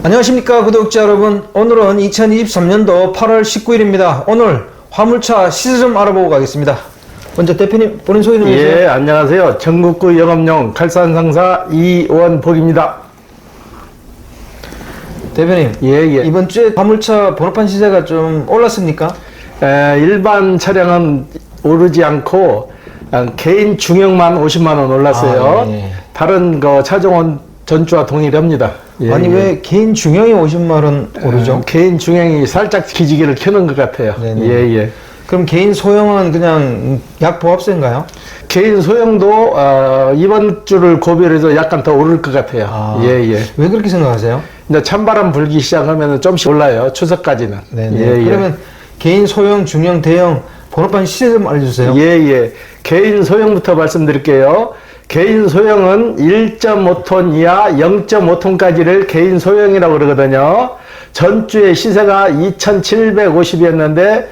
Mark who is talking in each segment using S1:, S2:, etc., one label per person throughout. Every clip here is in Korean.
S1: 안녕하십니까 구독자 여러분. 오늘은 2023년도 8월 19일입니다. 오늘 화물차 시세 좀 알아보고 가겠습니다. 먼저 대표님 본인 소개 좀 해주세요.
S2: 예, 안녕하세요. 전국구 영업용 칼산상사 이원복입니다.
S1: 대표님, 이번 주에 화물차 번호판 시세가 좀 올랐습니까?
S2: 일반 차량은 오르지 않고 개인 중형만 50만 원 올랐어요. 다른 거 차종은 전주와 동일합니다.
S1: 아니 왜 개인 중형이 50만 원 오르죠?
S2: 개인 중형이 살짝 기지개를 켜는 것 같아요.
S1: 그럼 개인 소형은 그냥 약 보합세인가요?
S2: 개인 소형도 이번 주를 고려해서 약간 더 오를 것 같아요.
S1: 왜 그렇게 생각하세요?
S2: 이제 찬바람 불기 시작하면 좀씩 올라요. 추석까지는.
S1: 그러면 개인 소형, 중형, 대형 번호판 시세 좀 알려주세요.
S2: 개인 소형부터 말씀드릴게요. 개인 소형은 1.5톤 이하 0.5톤까지를 개인 소형이라고 그러거든요. 전주에 시세가 2,750이었는데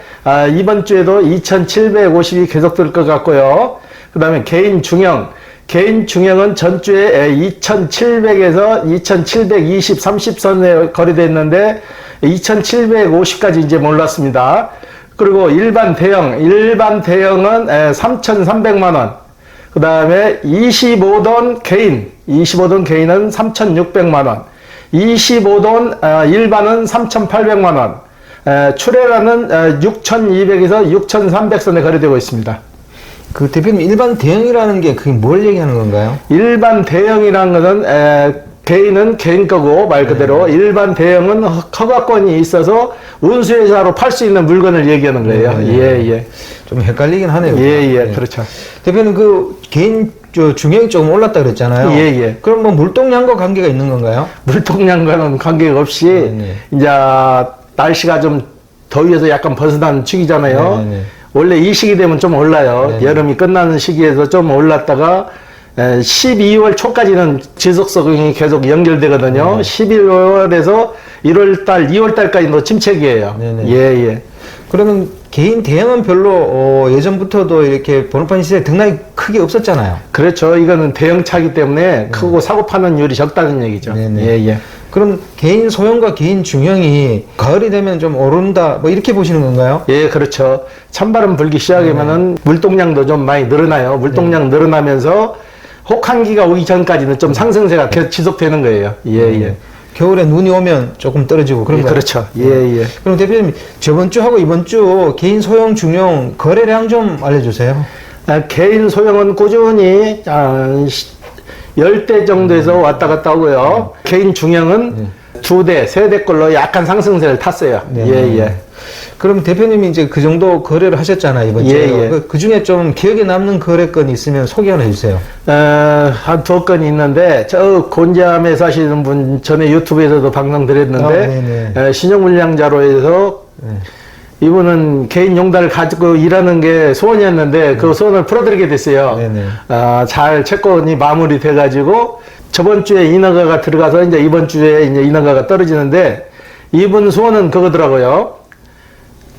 S2: 이번 주에도 2,750이 계속될 것 같고요. 그 다음에 개인 중형. 개인 중형은 전주에 2,700에서 2,720, 30선에 거래됐는데 2,750까지 이제 몰랐습니다. 그리고 일반 대형. 일반 대형은 3,300만원. 그 다음에 25돈 개인. 25돈 개인은 3,600만원. 25돈 일반은 3,800만원. 출애라는 6,200에서 6,300선에 거래되고 있습니다.
S1: 그 대표님, 일반 대형이라는 게 그게 뭘 얘기하는 건가요?
S2: 일반 대형이라는 것은 개인은 개인 거고 말 그대로 일반 대형은 허가권이 있어서 운수회사로 팔 수 있는 물건을 얘기하는 거예요.
S1: 좀 헷갈리긴 하네요.
S2: 그렇죠.
S1: 대표님, 그 개인 중형이 조금 올랐다 그랬잖아요. 그럼 뭐 물동량과 관계가 있는 건가요?
S2: 물동량과는 관계가 없이 이제 날씨가 좀 더위에서 약간 벗어난 시기잖아요. 원래 이 시기 되면 좀 올라요. 여름이 끝나는 시기에서 좀 올랐다가 12월 초까지는 지속성이 계속 연결되거든요. 11월에서 1월달, 2월달까지도 침체기예요.
S1: 그러면 개인 대형은 별로 예전부터도 이렇게 번호판 시세 등락이 크게 없었잖아요.
S2: 그렇죠. 이거는 대형차기 때문에 크고 사고 파는 율이 적다는 얘기죠.
S1: 그럼 개인 소형과 개인 중형이 가을이 되면 좀 오른다, 뭐 이렇게 보시는 건가요?
S2: 그렇죠. 찬바람 불기 시작하면은 물동량도 좀 많이 늘어나요. 물동량 늘어나면서 혹한기가 오기 전까지는 좀 상승세가 계속 지속되는 거예요.
S1: 겨울에 눈이 오면 조금 떨어지고 그런 거예요?
S2: 그렇죠.
S1: 그럼 대표님, 저번 주하고 이번 주 개인 소형, 중형 거래량 좀 알려주세요.
S2: 개인 소형은 꾸준히 10대 정도에서 왔다 갔다 오고요. 개인 중형은 2대, 3대 걸로 약간 상승세를 탔어요.
S1: 그럼 대표님이 이제 그 정도 거래를 하셨잖아요, 이번 주에. 그 중에 좀 기억에 남는 거래건 있으면 소개 하나 해주세요.
S2: 한 2건이 있는데, 저 곤지암에 사시는 분 전에 유튜브에서도 방송 드렸는데, 신용물량자로 해서 이분은 개인 용달을 가지고 일하는 게 소원이었는데 그 소원을 풀어드리게 됐어요. 잘 채권이 마무리 돼가지고 저번 주에 인허가가 들어가서 이제 이번 주에 이제 인허가가 떨어지는데 이분 소원은 그거더라고요.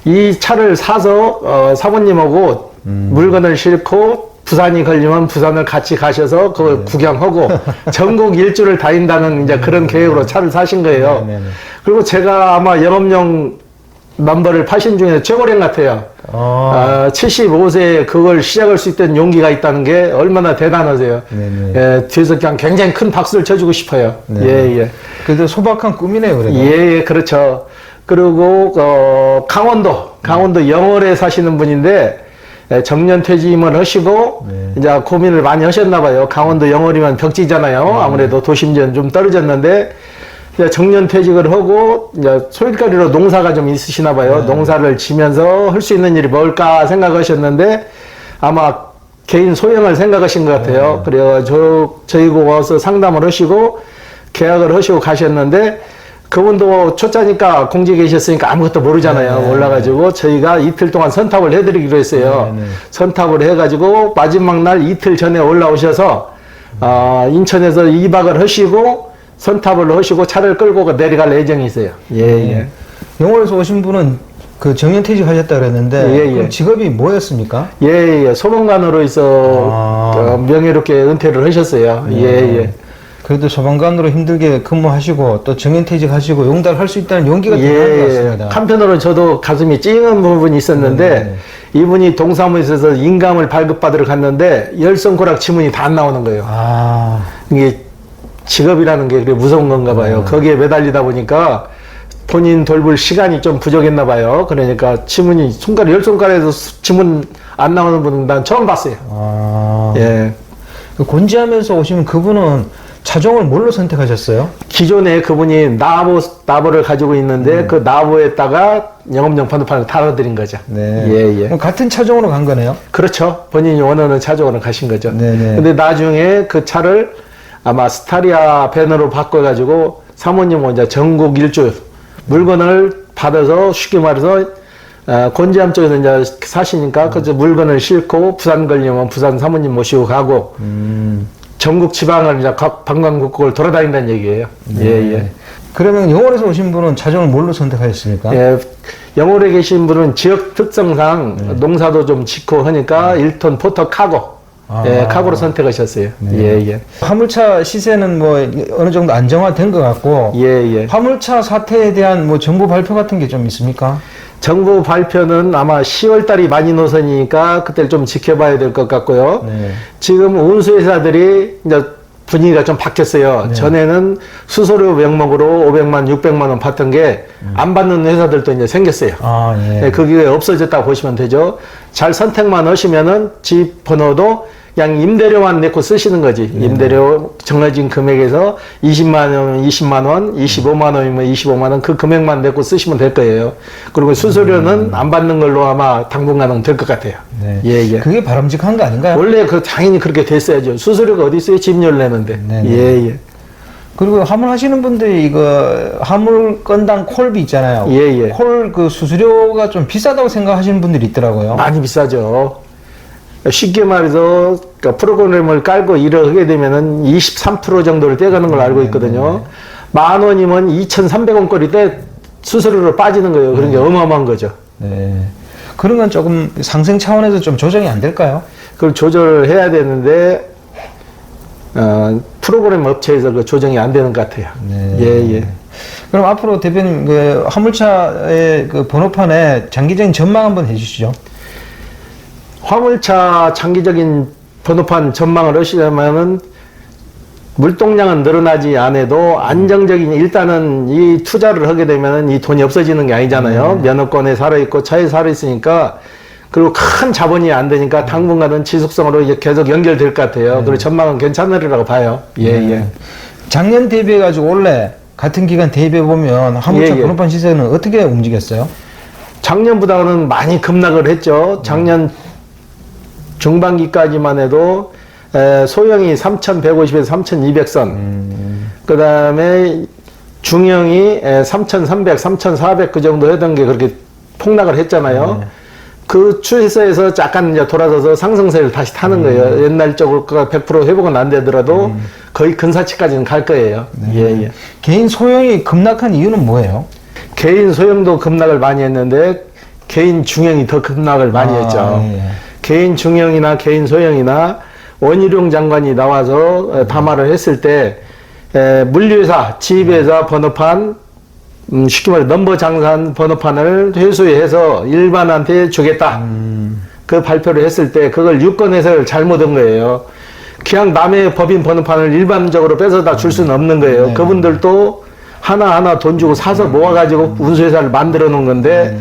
S2: 이 차를 사서 사모님하고 물건을 싣고 부산이 걸리면 부산을 같이 가셔서 그걸 구경하고 전국 일주를 다닌다는 이제 그런 계획으로 차를 사신 거예요. 그리고 제가 아마 영업용 넘버를 파신 중에 최고령 같아요. 75세에 그걸 시작할 수 있던 용기가 있다는 게 얼마나 대단하세요. 뒤에서 그냥 굉장히 큰 박수를 쳐주고 싶어요.
S1: 그래도 소박한 꿈이네요, 그래도.
S2: 그렇죠. 그리고 강원도 영월에 사시는 분인데 정년 퇴직을 하시고 이제 고민을 많이 하셨나 봐요. 강원도 영월이면 벽지잖아요. 아무래도 도심지는 좀 떨어졌는데 정년 퇴직을 하고 이제 소일거리로 농사가 좀 있으시나 봐요. 농사를 지면서 할 수 있는 일이 뭘까 생각하셨는데 아마 개인 소형을 생각하신 것 같아요. 그래서 저희고 와서 상담을 하시고 계약을 하시고 가셨는데 그분도 초짜니까 공직에 계셨으니까 아무것도 모르잖아요. 몰라가지고 저희가 이틀 동안 선탑을 해드리기로 했어요. 선탑을 해가지고 마지막 날 이틀 전에 올라오셔서 인천에서 2박을 하시고 선탑을 하시고 차를 끌고 내려갈 예정이세요.
S1: 영월에서 오신 분은 그 정년퇴직 하셨다 그랬는데 그럼 직업이 뭐였습니까?
S2: 소방관으로 해서 명예롭게 은퇴를 하셨어요.
S1: 그래도 소방관으로 힘들게 근무하시고 또 정년퇴직하시고 용달할 수 있다는 용기가 대단한 것 같습니다.
S2: 한편으로는 저도 가슴이 찡한 부분이 있었는데 이분이 동사무소에서 인감을 발급받으러 갔는데 열 손가락 지문이 다 안 나오는 거예요.
S1: 아,
S2: 이게 직업이라는 게 그렇게 무서운 건가 봐요. 거기에 매달리다 보니까 본인 돌볼 시간이 좀 부족했나 봐요. 그러니까 지문이 열 손가락에서 지문 안 나오는 분은 난 처음 봤어요.
S1: 아.
S2: 예.
S1: 그 곤지하면서 오시면 그분은 차종을 뭘로 선택하셨어요?
S2: 기존에 그분이 나보를 가지고 있는데 그 나보에다가 영업용 번호판을 달아드린 거죠.
S1: 네.
S2: 예, 예.
S1: 그럼 같은 차종으로 간 거네요?
S2: 그렇죠. 본인이 원하는 차종으로 가신 거죠.
S1: 네네.
S2: 근데 나중에 그 차를 아마 스타리아 밴으로 바꿔가지고 사모님은 이제 전국 일주 물건을 받아서 쉽게 말해서 곤지암 쪽에서 이제 사시니까 그 물건을 싣고 부산 걸리면 부산 사모님 모시고 가고 전국 지방을 이제 각 방방곡곡을 돌아다닌다는 얘기예요.
S1: 네.
S2: 예, 예.
S1: 그러면 영월에서 오신 분은 차종을 뭘로 선택하셨습니까?
S2: 예, 영월에 계신 분은 지역 특성상 농사도 좀 짓고 하니까 1톤 포터 카고, 예, 카고로 선택하셨어요. 예, 예.
S1: 화물차 시세는 뭐 어느 정도 안정화된 것 같고
S2: 예, 예.
S1: 화물차 사태에 대한 뭐 정부 발표 같은 게 좀 있습니까?
S2: 정부 발표는 아마 10월 달이 많이 노선이니까 그때를 좀 지켜봐야 될 것 같고요.
S1: 네.
S2: 지금 운수회사들이 이제 분위기가 좀 바뀌었어요.
S1: 네.
S2: 전에는 수수료 명목으로 500만, 600만 원 받던 게 안 받는 회사들도 이제 생겼어요.
S1: 아, 예.
S2: 네, 그게 없어졌다고 보시면 되죠. 잘 선택만 하시면은 집 번호도 그냥 임대료만 내고 쓰시는 거지. 임대료 정해진 금액에서 20만 원이면 20만 원, 25만 원이면 25만 원 그 금액만 내고 쓰시면 될 거예요. 그리고 수수료는 안 받는 걸로 아마 당분간은 될 것 같아요.
S1: 네.
S2: 예, 예.
S1: 그게 바람직한 거 아닌가요?
S2: 원래 그 당연히 그렇게 됐어야죠. 수수료가 어디 있어요? 집료를 내는데.
S1: 네네.
S2: 예, 예.
S1: 그리고 화물 하시는 분들이 이거 화물 건당 콜비 있잖아요.
S2: 예, 예.
S1: 콜 그 수수료가 좀 비싸다고 생각하시는 분들이 있더라고요.
S2: 많이 비싸죠. 쉽게 말해서 그러니까 프로그램을 깔고 일을 하게 되면은 23% 정도를 떼가는 걸 알고 있거든요. 10,000원이면 2,300원거리 떼 수수료로 빠지는 거예요. 그런 게 어마어마한 거죠.
S1: 네. 그런 건 조금 상생 차원에서 좀 조정이 안 될까요?
S2: 그걸 조절해야 되는데 프로그램 업체에서 그 조정이 안 되는 것 같아요.
S1: 네.
S2: 예, 예.
S1: 그럼 앞으로 대표님 그 화물차의 그 번호판에 장기적인 전망 한번 해주시죠.
S2: 화물차 장기적인 번호판 전망을 하시려면은 물동량은 늘어나지 않아도 안정적인 일단은 이 투자를 하게 되면은 이 돈이 없어지는 게 아니잖아요. 면허권에 살아있고 차에 살아있으니까 그리고 큰 자본이 안 되니까 당분간은 지속성으로 이제 계속 연결될 것 같아요. 그리고 전망은 괜찮으리라고 봐요. 예, 예.
S1: 작년 대비해가지고 올해 같은 기간 대비해보면 화물차
S2: 예, 예.
S1: 번호판 시세는 어떻게 움직였어요? 작년보다는
S2: 많이 급락을 했죠. 작년 중반기까지만 해도 소형이 3,150에서 3,200선, 그 다음에 중형이 3,300, 3,400 그 정도 하던 게 그렇게 폭락을 했잖아요. 그 추세에서 약간 이제 돌아서서 상승세를 다시 타는 거예요. 옛날 쪽으로 100% 회복은 안 되더라도 거의 근사치까지는 갈 거예요. 예, 예.
S1: 개인 소형이 급락한 이유는 뭐예요?
S2: 개인 소형도 급락을 많이 했는데 개인 중형이 더 급락을 많이 했죠.
S1: 예.
S2: 개인 중형이나 개인 소형이나 원희룡 장관이 나와서 담화를 했을 때 물류회사, 지입회사 번호판 쉽게 말해 넘버 장산 번호판을 회수해서 일반한테 주겠다. 그 발표를 했을 때 그걸 유권 해석을 잘못한 거예요. 그냥 남의 법인 번호판을 일반적으로 뺏어다 줄 수는 없는 거예요. 그분들도 하나하나 돈 주고 사서 모아가지고 운수회사를 만들어 놓은 건데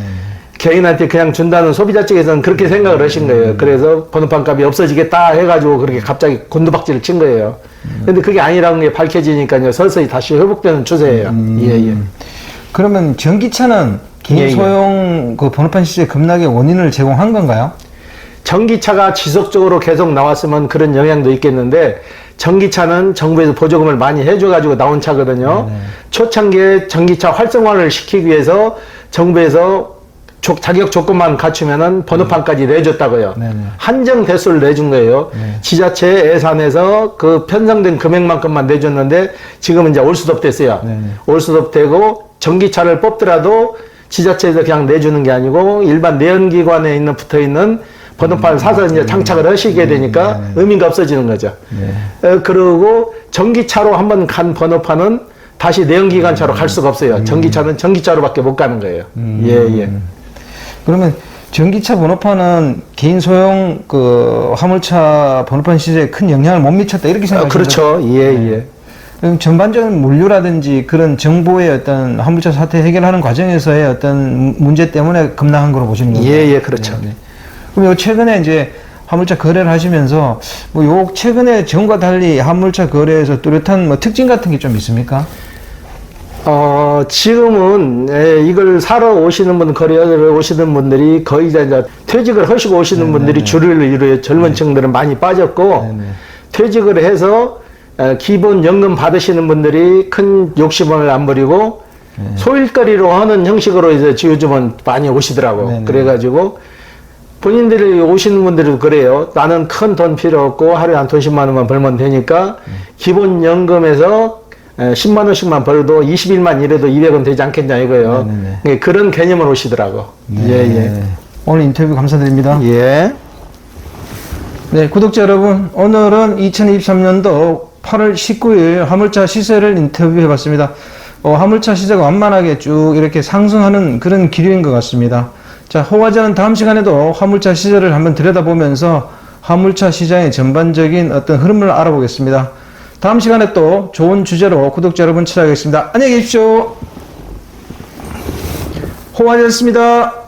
S2: 개인한테 그냥 준다는 소비자 측에서는 그렇게 생각을 하신 거예요. 그래서 번호판 값이 없어지겠다 해가지고 그렇게 갑자기 곤두박질을 친 거예요. 근데 그게 아니라는 게 밝혀지니까요. 서서히 다시 회복되는 추세예요. 예, 예.
S1: 그러면 전기차는 개인
S2: 예, 예.
S1: 소형 그 번호판 시세 급락의 원인을 제공한 건가요?
S2: 전기차가 지속적으로 계속 나왔으면 그런 영향도 있겠는데 전기차는 정부에서 보조금을 많이 해줘가지고 나온 차거든요. 초창기에 전기차 활성화를 시키기 위해서 정부에서 자격 조건만 갖추면은 번호판까지 내줬다고요.
S1: 네네.
S2: 한정 대수를 내준 거예요. 지자체 예산에서 그 편성된 금액만큼만 내줬는데 지금은 이제 올수업 됐어요. 올수업 되고 전기차를 뽑더라도 지자체에서 그냥 내주는 게 아니고 일반 내연기관에 붙어 있는 번호판을 사서 이제 장착을 하시게 되니까 의미가 없어지는 거죠. 그리고 전기차로 한번 간 번호판은 다시 내연기관차로 갈 수가 없어요. 전기차는 전기차로밖에 못 가는 거예요. 예.
S1: 그러면 전기차 번호판은 개인 소형 그 화물차 번호판 시세에 큰 영향을 못 미쳤다 이렇게 생각하시는
S2: 그렇죠. 예.
S1: 그럼 전반적인 물류라든지 그런 정보의 어떤 화물차 사태 해결하는 과정에서의 어떤 문제 때문에 급락한 거로 보시는 거죠?
S2: 예, 그렇죠.
S1: 네. 그럼 요 최근에 이제 화물차 거래를 하시면서 뭐 요 최근에 전과 달리 화물차 거래에서 뚜렷한 뭐 특징 같은 게 좀 있습니까?
S2: 지금은 이걸 사러 오시는 분, 거래를 오시는 분들이 거의 이제 퇴직을 하시고 오시는 분들이 주를 이루어요. 젊은 층들은 많이 빠졌고 퇴직을 해서 기본 연금 받으시는 분들이 큰 욕심을 안 부리고 소일거리로 하는 형식으로 이제 요즘은 많이 오시더라고. 그래가지고 본인들이 오시는 분들도 그래요. 나는 큰 돈 필요 없고 하루에 한 돈 10만 원만 벌면 되니까 기본 연금에서 10만 원씩만 벌어도 20일만 일해도 200원 되지 않겠냐 이거예요. 그런 개념으로 오시더라고. 예.
S1: 오늘 인터뷰 감사드립니다.
S2: 예.
S1: 네, 구독자 여러분, 오늘은 2023년도 8월 19일 화물차 시세를 인터뷰해봤습니다. 화물차 시세가 완만하게 쭉 이렇게 상승하는 그런 기류인 것 같습니다. 자, 호화제는 다음 시간에도 화물차 시세를 한번 들여다보면서 화물차 시장의 전반적인 어떤 흐름을 알아보겠습니다. 다음 시간에 또 좋은 주제로 구독자 여러분 찾아가겠습니다. 안녕히 계십시오. 호화제였습니다.